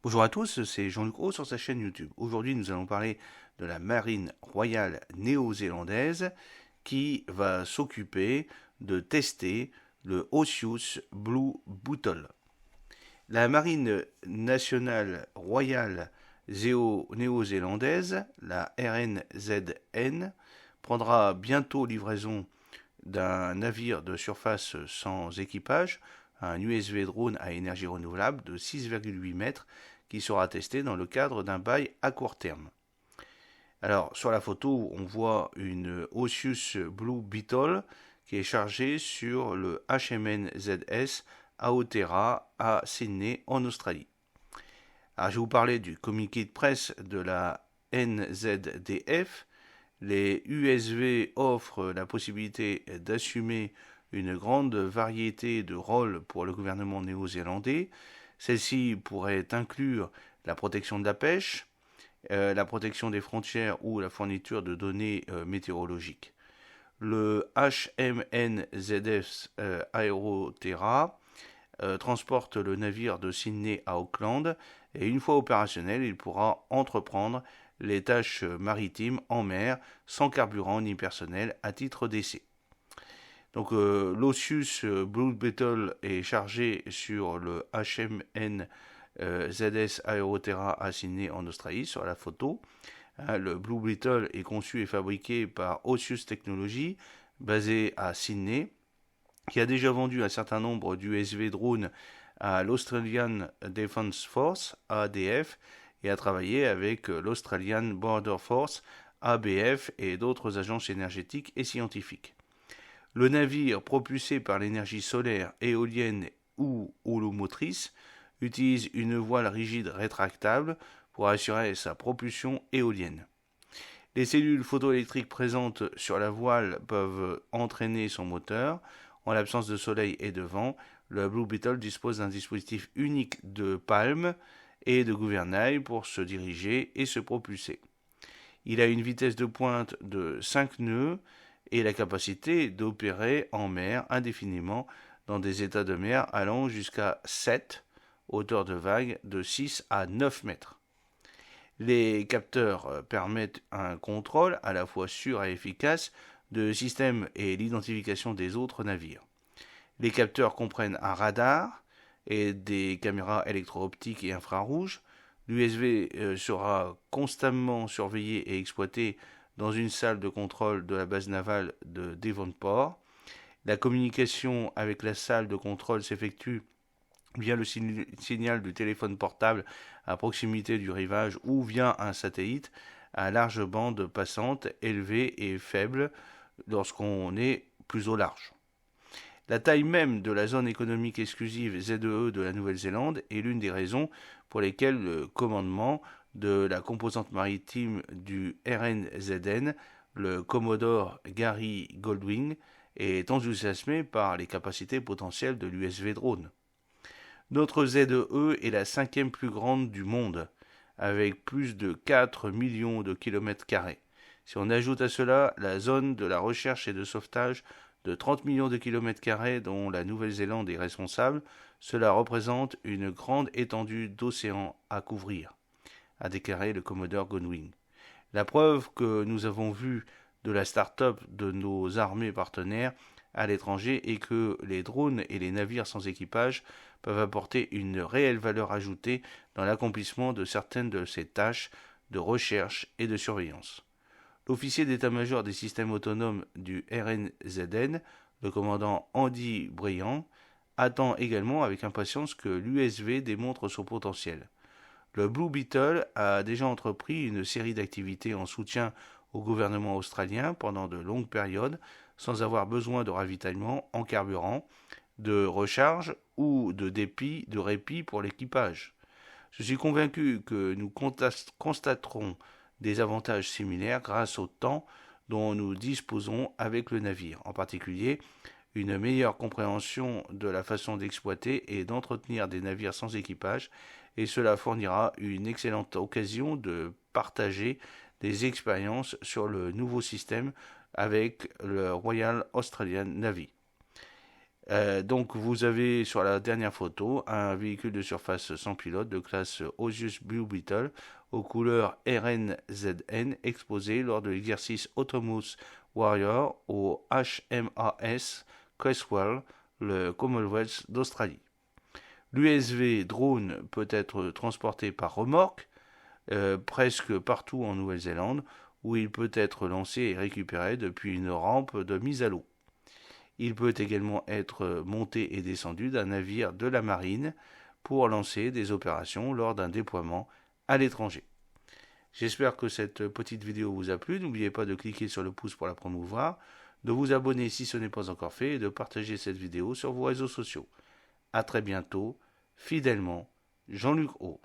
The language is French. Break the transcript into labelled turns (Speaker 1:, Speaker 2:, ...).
Speaker 1: Bonjour à tous, c'est Jean-Luc Roux sur sa chaîne YouTube. Aujourd'hui, nous allons parler de la marine royale néo-zélandaise qui va s'occuper de tester le Osius Blue Bottle. La marine nationale royale néo-zélandaise, la RNZN, prendra bientôt livraison d'un navire de surface sans équipage, un USV drone à énergie renouvelable de 6,8 mètres qui sera testé dans le cadre d'un bail à court terme. Alors, sur la photo, on voit une Osius Blue Beetle qui est chargée sur le HMNZS Aotearoa à Sydney, en Australie. Alors, je vais vous parler du communiqué de presse de la NZDF. Les USV offrent la possibilité d'assumer une grande variété de rôles pour le gouvernement néo-zélandais. Celle-ci pourrait inclure la protection de la pêche, la protection des frontières ou la fourniture de données météorologiques. Le HMNZS Aotearoa transporte le navire de Sydney à Auckland et une fois opérationnel, il pourra entreprendre les tâches maritimes en mer sans carburant ni personnel à titre d'essai. Donc l'Osius Blue Beetle est chargé sur le HMN ZS Aotearoa à Sydney en Australie sur la photo. Le Blue Beetle est conçu et fabriqué par Osius Technologies basé à Sydney, qui a déjà vendu un certain nombre d'USV drones à l'Australian Defence Force, ADF, et a travaillé avec l'Australian Border Force, ABF, et d'autres agences énergétiques et scientifiques. Le navire, propulsé par l'énergie solaire, éolienne ou holomotrice, utilise une voile rigide rétractable pour assurer sa propulsion éolienne. Les cellules photoélectriques présentes sur la voile peuvent entraîner son moteur. En l'absence de soleil et de vent, le Blue Beetle dispose d'un dispositif unique de palme et de gouvernail pour se diriger et se propulser. Il a une vitesse de pointe de 5 nœuds et la capacité d'opérer en mer indéfiniment dans des états de mer allant jusqu'à 7, hauteur de vague de 6 à 9 mètres. Les capteurs permettent un contrôle à la fois sûr et efficace de système et l'identification des autres navires. Les capteurs comprennent un radar et des caméras électro-optiques et infrarouges. L'USV sera constamment surveillé et exploité dans une salle de contrôle de la base navale de Devonport. La communication avec la salle de contrôle s'effectue via le signal du téléphone portable à proximité du rivage ou via un satellite à large bande passante élevée et faible lorsqu'on est plus au large. La taille même de la zone économique exclusive ZEE de la Nouvelle-Zélande est l'une des raisons pour lesquelles le commandement de la composante maritime du RNZN, le Commodore Gary Goldwing, est enthousiasmé par les capacités potentielles de l'USV drone. Notre ZEE est la cinquième plus grande du monde, avec plus de 4 millions de kilomètres carrés. Si on ajoute à cela la zone de la recherche et de sauvetage de 30 millions de kilomètres carrés dont la Nouvelle-Zélande est responsable, cela représente une grande étendue d'océan à couvrir, a déclaré le Commodore Goldwing. La preuve que nous avons vue de la start-up de nos armées partenaires à l'étranger est que les drones et les navires sans équipage peuvent apporter une réelle valeur ajoutée dans l'accomplissement de certaines de ces tâches de recherche et de surveillance. L'officier d'état-major des systèmes autonomes du RNZN, le commandant Andy Briand, attend également avec impatience que l'USV démontre son potentiel. Le Blue Beetle a déjà entrepris une série d'activités en soutien au gouvernement australien pendant de longues périodes sans avoir besoin de ravitaillement en carburant, de recharge ou de répit pour l'équipage. Je suis convaincu que nous constaterons des avantages similaires grâce au temps dont nous disposons avec le navire, en particulier une meilleure compréhension de la façon d'exploiter et d'entretenir des navires sans équipage, et cela fournira une excellente occasion de partager des expériences sur le nouveau système avec le Royal Australian Navy. Donc vous avez sur la dernière photo un véhicule de surface sans pilote de classe Osius Blue Beetle aux couleurs RNZN exposé lors de l'exercice Autonomous Warrior au HMAS Creswell, le Commonwealth d'Australie. L'USV drone peut être transporté par remorque presque partout en Nouvelle-Zélande où il peut être lancé et récupéré depuis une rampe de mise à l'eau. Il peut également être monté et descendu d'un navire de la marine pour lancer des opérations lors d'un déploiement à l'étranger. J'espère que cette petite vidéo vous a plu. N'oubliez pas de cliquer sur le pouce pour la promouvoir, de vous abonner si ce n'est pas encore fait et de partager cette vidéo sur vos réseaux sociaux. A très bientôt, fidèlement, Jean-Luc O.